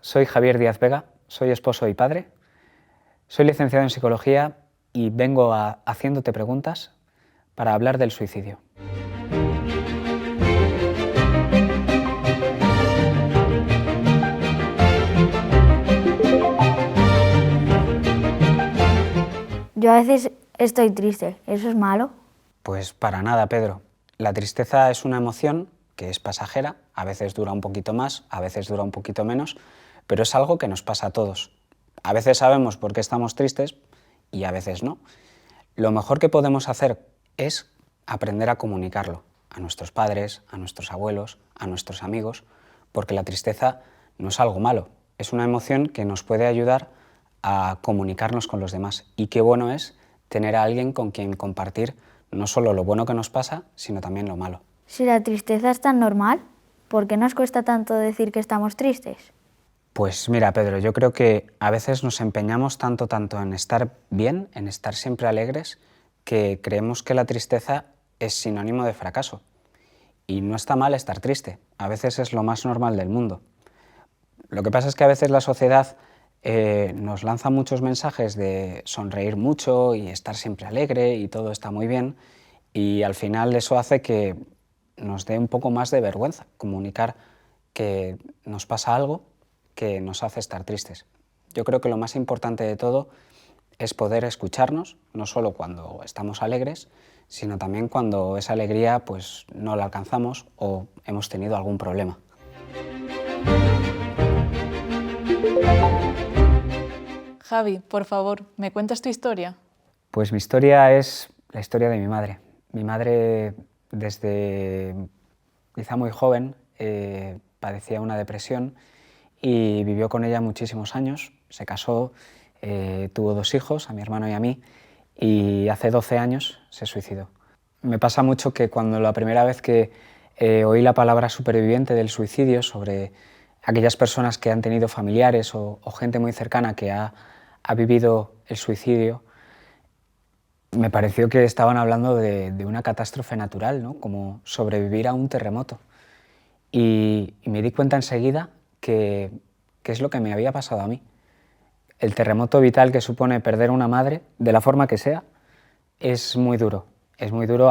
Soy Javier Díaz Vega, soy esposo y padre, soy licenciado en Psicología y vengo haciéndote preguntas para hablar del suicidio. Yo a veces estoy triste, ¿eso es malo? Pues para nada, Pedro. La tristeza es una emoción que es pasajera, a veces dura un poquito más, a veces dura un poquito menos, pero es algo que nos pasa a todos. A veces sabemos por qué estamos tristes y a veces no. Lo mejor que podemos hacer es aprender a comunicarlo a nuestros padres, a nuestros abuelos, a nuestros amigos, porque la tristeza no es algo malo, es una emoción que nos puede ayudar a comunicarnos con los demás. Y qué bueno es tener a alguien con quien compartir no solo lo bueno que nos pasa, sino también lo malo. Si la tristeza es tan normal, ¿por qué nos cuesta tanto decir que estamos tristes? Pues mira, Pedro, yo creo que a veces nos empeñamos tanto en estar bien, en estar siempre alegres, que creemos que la tristeza es sinónimo de fracaso. Y no está mal estar triste, a veces es lo más normal del mundo. Lo que pasa es que a veces la sociedad nos lanza muchos mensajes de sonreír mucho y estar siempre alegre y todo está muy bien, y al final eso hace que nos dé un poco más de vergüenza comunicar que nos pasa algo que nos hace estar tristes. Yo creo que lo más importante de todo es poder escucharnos, no solo cuando estamos alegres, sino también cuando esa alegría pues, no la alcanzamos o hemos tenido algún problema. Javi, por favor, ¿me cuentas tu historia? Pues mi historia es la historia de mi madre. Mi madre, desde quizá muy joven, padecía una depresión y vivió con ella muchísimos años. Se casó, tuvo 2 hijos, a mi hermano y a mí, y hace 12 años se suicidó. Me pasa mucho que cuando la primera vez que oí la palabra superviviente del suicidio sobre aquellas personas que han tenido familiares o gente muy cercana que ha vivido el suicidio, me pareció que estaban hablando de una catástrofe natural, ¿no? Como sobrevivir a un terremoto. Y me di cuenta enseguida que es lo que me había pasado a mí. El terremoto vital que supone perder a una madre, de la forma que sea, es muy duro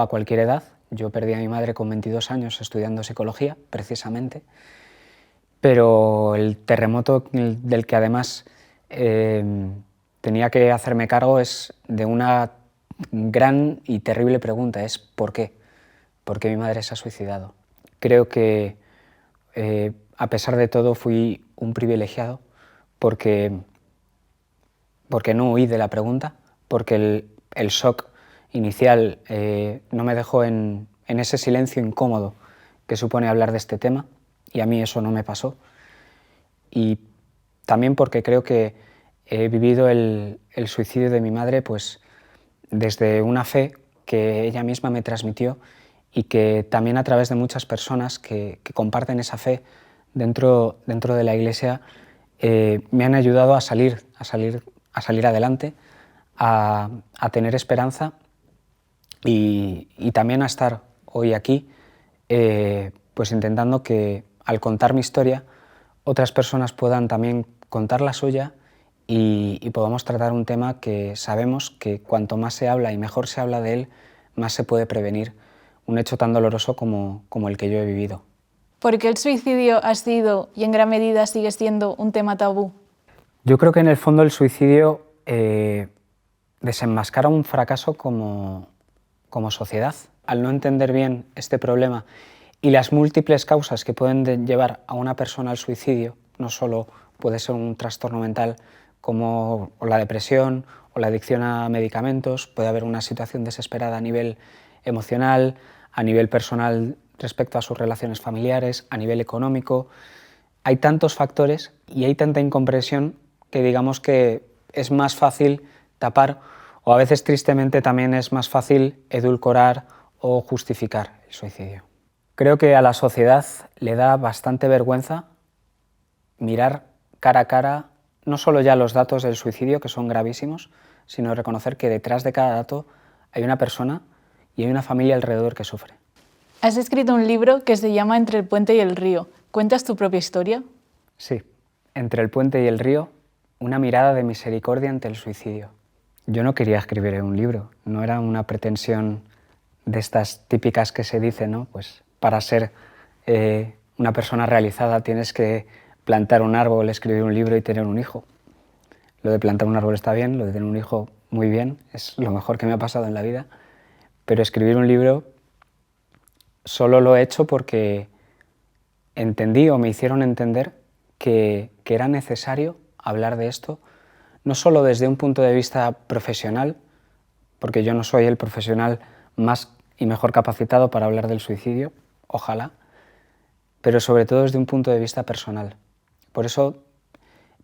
a cualquier edad. Yo perdí a mi madre con 22 años estudiando psicología, precisamente, pero el terremoto del que además tenía que hacerme cargo es de una gran y terrible pregunta, es ¿por qué? ¿Por qué mi madre se ha suicidado? Creo que a pesar de todo fui un privilegiado porque no huí de la pregunta, porque el shock inicial no me dejó en ese silencio incómodo que supone hablar de este tema, y a mí eso no me pasó. Y también porque creo que he vivido el suicidio de mi madre pues, desde una fe que ella misma me transmitió y que también a través de muchas personas que comparten esa fe dentro de la Iglesia me han ayudado a salir adelante, a tener esperanza y también a estar hoy aquí pues intentando que al contar mi historia otras personas puedan también contar la suya y podamos tratar un tema que sabemos que cuanto más se habla y mejor se habla de él, más se puede prevenir un hecho tan doloroso como el que yo he vivido. ¿Por qué el suicidio ha sido y en gran medida sigue siendo un tema tabú? Yo creo que en el fondo el suicidio desenmascara un fracaso como sociedad. Al no entender bien este problema y las múltiples causas que pueden llevar a una persona al suicidio, no solo puede ser un trastorno mental como la depresión o la adicción a medicamentos, puede haber una situación desesperada a nivel emocional, a nivel personal respecto a sus relaciones familiares, a nivel económico. Hay tantos factores y hay tanta incomprensión que digamos que es más fácil tapar, o a veces tristemente también es más fácil edulcorar o justificar el suicidio. Creo que a la sociedad le da bastante vergüenza mirar cara a cara no solo ya los datos del suicidio, que son gravísimos, sino reconocer que detrás de cada dato hay una persona y hay una familia alrededor que sufre. Has escrito un libro que se llama Entre el puente y el río. ¿Cuentas tu propia historia? Sí. entre el puente y el río, una mirada de misericordia ante el suicidio. Yo no quería escribir un libro, no era una pretensión de estas típicas que se dicen, ¿no? Pues para ser una persona realizada tienes que plantar un árbol, escribir un libro y tener un hijo. Lo de plantar un árbol está bien, lo de tener un hijo muy bien, es lo mejor que me ha pasado en la vida, pero escribir un libro solo lo he hecho porque entendí o me hicieron entender que era necesario hablar de esto, no solo desde un punto de vista profesional, porque yo no soy el profesional más y mejor capacitado para hablar del suicidio, ojalá, pero sobre todo desde un punto de vista personal. Por eso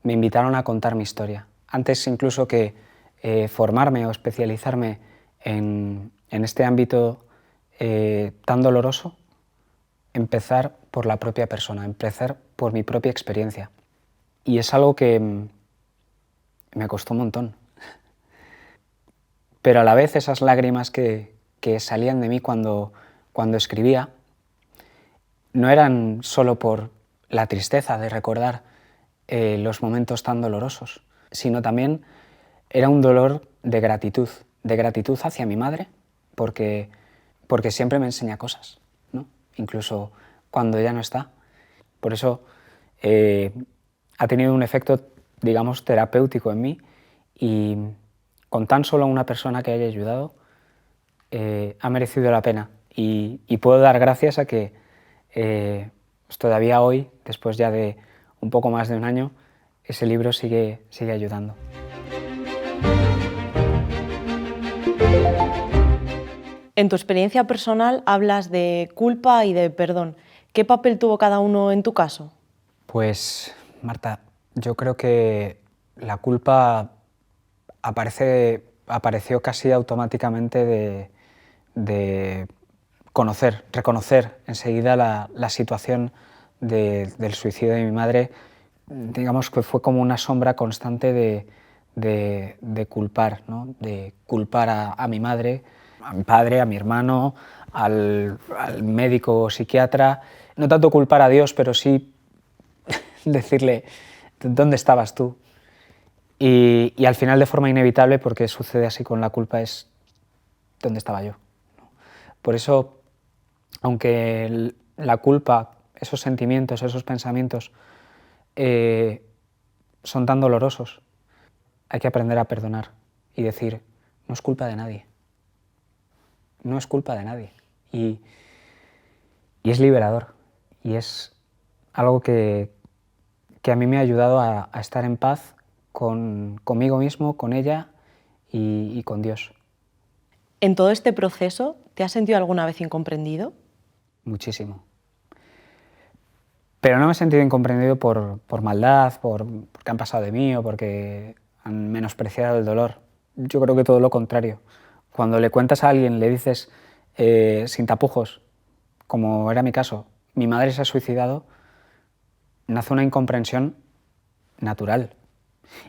me invitaron a contar mi historia. Antes incluso que formarme o especializarme en este ámbito tan doloroso, empezar por la propia persona, empezar por mi propia experiencia. Y es algo que me costó un montón. Pero a la vez esas lágrimas que salían de mí cuando escribía no eran solo por la tristeza de recordar los momentos tan dolorosos, sino también era un dolor de gratitud hacia mi madre, porque siempre me enseña cosas, ¿no? Incluso cuando ella no está. Por eso ha tenido un efecto, digamos, terapéutico en mí, y con tan solo una persona que haya ayudado, ha merecido la pena. Y puedo dar gracias a que pues todavía hoy, después ya de un poco más de un año, ese libro sigue ayudando. En tu experiencia personal hablas de culpa y de perdón. ¿Qué papel tuvo cada uno en tu caso? Pues, Marta, yo creo que la culpa apareció casi automáticamente de reconocer enseguida la situación del suicidio de mi madre. Digamos que fue como una sombra constante de culpar, ¿no? De culpar a mi madre, a mi padre, a mi hermano, al médico o psiquiatra. No tanto culpar a Dios, pero sí decirle, ¿dónde estabas tú? Y al final, de forma inevitable, porque sucede así con la culpa, es ¿dónde estaba yo? Por eso, aunque la culpa, esos sentimientos, esos pensamientos son tan dolorosos, hay que aprender a perdonar y decir, no es culpa de nadie. No es culpa de nadie. Y es liberador. Y es algo que a mí me ha ayudado a estar en paz conmigo mismo, con ella y con Dios. En todo este proceso, ¿te has sentido alguna vez incomprendido? Muchísimo. Pero no me he sentido incomprendido por maldad, porque han pasado de mí o porque han menospreciado el dolor. Yo creo que todo lo contrario. Cuando le cuentas a alguien, le dices sin tapujos, como era mi caso, mi madre se ha suicidado, nace una incomprensión natural.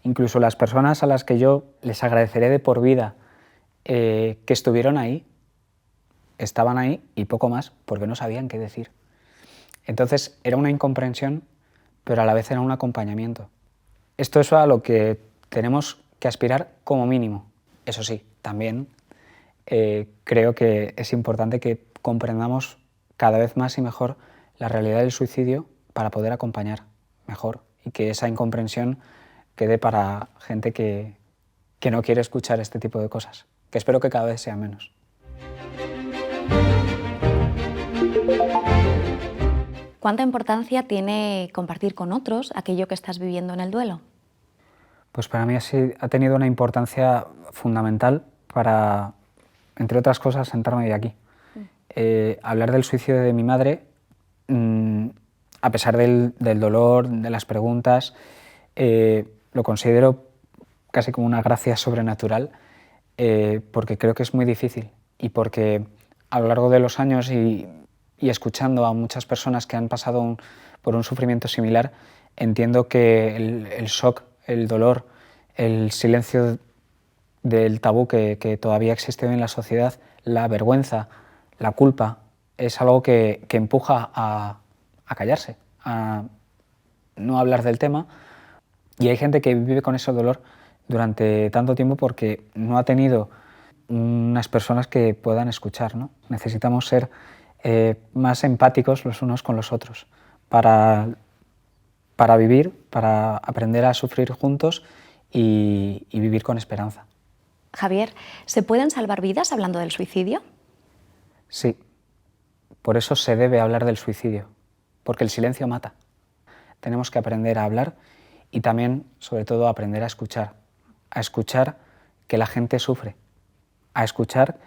Incluso las personas a las que yo les agradeceré de por vida que estuvieron ahí, estaban ahí y poco más, porque no sabían qué decir. Entonces era una incomprensión, pero a la vez era un acompañamiento. Esto es a lo que tenemos que aspirar como mínimo. Eso sí, también creo que es importante que comprendamos cada vez más y mejor la realidad del suicidio para poder acompañar mejor y que esa incomprensión quede para gente que no quiere escuchar este tipo de cosas, que espero que cada vez sea menos. ¿Cuánta importancia tiene compartir con otros aquello que estás viviendo en el duelo? Pues para mí ha tenido una importancia fundamental para, entre otras cosas, sentarme hoy aquí. Hablar del suicidio de mi madre, a pesar del dolor, de las preguntas, lo considero casi como una gracia sobrenatural, porque creo que es muy difícil y porque a lo largo de los años y escuchando a muchas personas que han pasado por un sufrimiento similar, entiendo que el shock, el dolor, el silencio del tabú que todavía existe hoy en la sociedad, la vergüenza, la culpa, es algo que empuja a callarse, a no hablar del tema, Y hay gente que vive con ese dolor durante tanto tiempo porque no ha tenido unas personas que puedan escuchar, ¿no? Necesitamos ser más empáticos los unos con los otros para vivir, para aprender a sufrir juntos y vivir con esperanza. Javier, ¿se pueden salvar vidas hablando del suicidio? Sí, por eso se debe hablar del suicidio, porque el silencio mata. Tenemos que aprender a hablar y también, sobre todo, aprender a escuchar que la gente sufre, a escuchar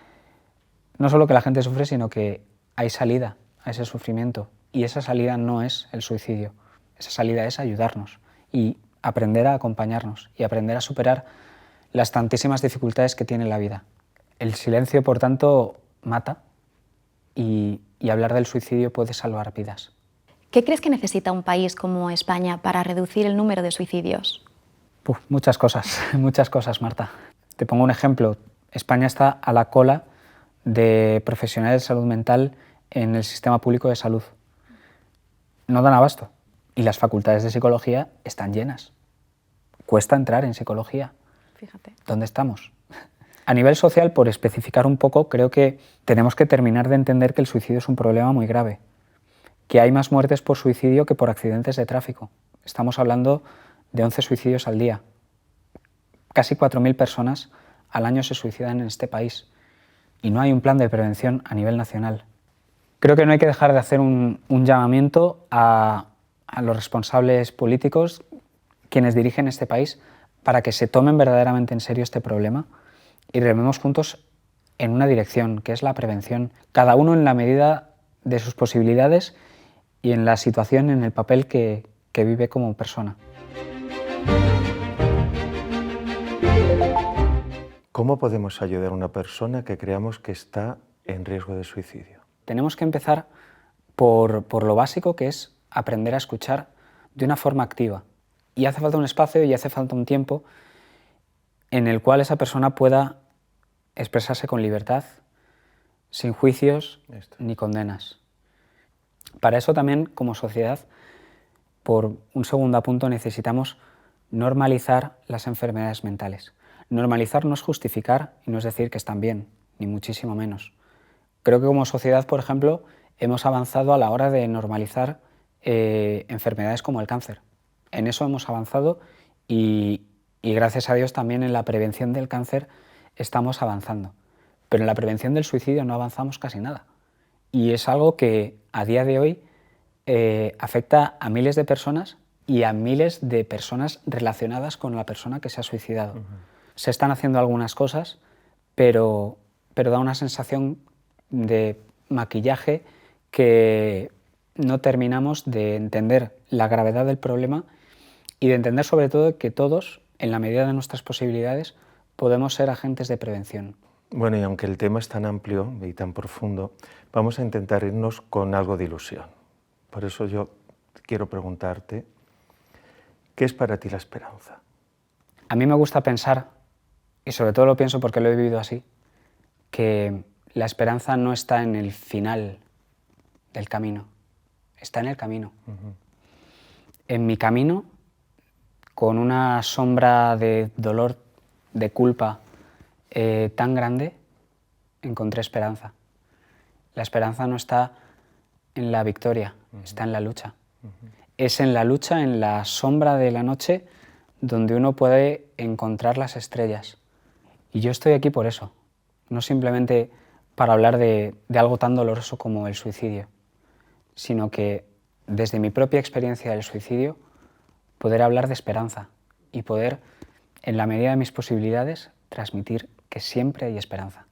no solo que la gente sufre, sino que hay salida a ese sufrimiento y esa salida no es el suicidio, esa salida es ayudarnos y aprender a acompañarnos y aprender a superar las tantísimas dificultades que tiene la vida. El silencio, por tanto, mata y hablar del suicidio puede salvar vidas. ¿Qué crees que necesita un país como España para reducir el número de suicidios? Muchas cosas, Marta. Te pongo un ejemplo. España está a la cola de profesionales de salud mental en el sistema público de salud. No dan abasto. Y las facultades de psicología están llenas. Cuesta entrar en psicología. Fíjate. ¿Dónde estamos? A nivel social, por especificar un poco, creo que tenemos que terminar de entender que el suicidio es un problema muy grave, que hay más muertes por suicidio que por accidentes de tráfico. Estamos hablando de 11 suicidios al día. Casi 4.000 personas al año se suicidan en este país y no hay un plan de prevención a nivel nacional. Creo que no hay que dejar de hacer un llamamiento a los responsables políticos, quienes dirigen este país, para que se tomen verdaderamente en serio este problema y rememos juntos en una dirección, que es la prevención, cada uno en la medida de sus posibilidades y en la situación, en el papel que vive como persona. ¿Cómo podemos ayudar a una persona que creamos que está en riesgo de suicidio? Tenemos que empezar por lo básico, que es aprender a escuchar de una forma activa. Y hace falta un espacio y hace falta un tiempo en el cual esa persona pueda expresarse con libertad, sin juicios ni condenas. Para eso también, como sociedad, por un segundo punto, necesitamos normalizar las enfermedades mentales. Normalizar no es justificar y no es decir que están bien, ni muchísimo menos. Creo que como sociedad, por ejemplo, hemos avanzado a la hora de normalizar enfermedades como el cáncer. En eso hemos avanzado y gracias a Dios también en la prevención del cáncer estamos avanzando. Pero en la prevención del suicidio no avanzamos casi nada. Y es algo que a día de hoy afecta a miles de personas y a miles de personas relacionadas con la persona que se ha suicidado. Se están haciendo algunas cosas, pero da una sensación de maquillaje que no terminamos de entender la gravedad del problema y de entender sobre todo que todos, en la medida de nuestras posibilidades, podemos ser agentes de prevención. Bueno, y aunque el tema es tan amplio y tan profundo, vamos a intentar irnos con algo de ilusión. Por eso yo quiero preguntarte, ¿qué es para ti la esperanza? A mí me gusta pensar, y sobre todo lo pienso porque lo he vivido así, que la esperanza no está en el final del camino, está en el camino. En mi camino, con una sombra de dolor, de culpa tan grande, encontré esperanza. La esperanza no está en la victoria, está en la lucha. Es en la lucha, en la sombra de la noche, donde uno puede encontrar las estrellas. Y yo estoy aquí por eso, no simplemente para hablar de algo tan doloroso como el suicidio, sino que desde mi propia experiencia del suicidio, poder hablar de esperanza y poder, en la medida de mis posibilidades, transmitir que siempre hay esperanza.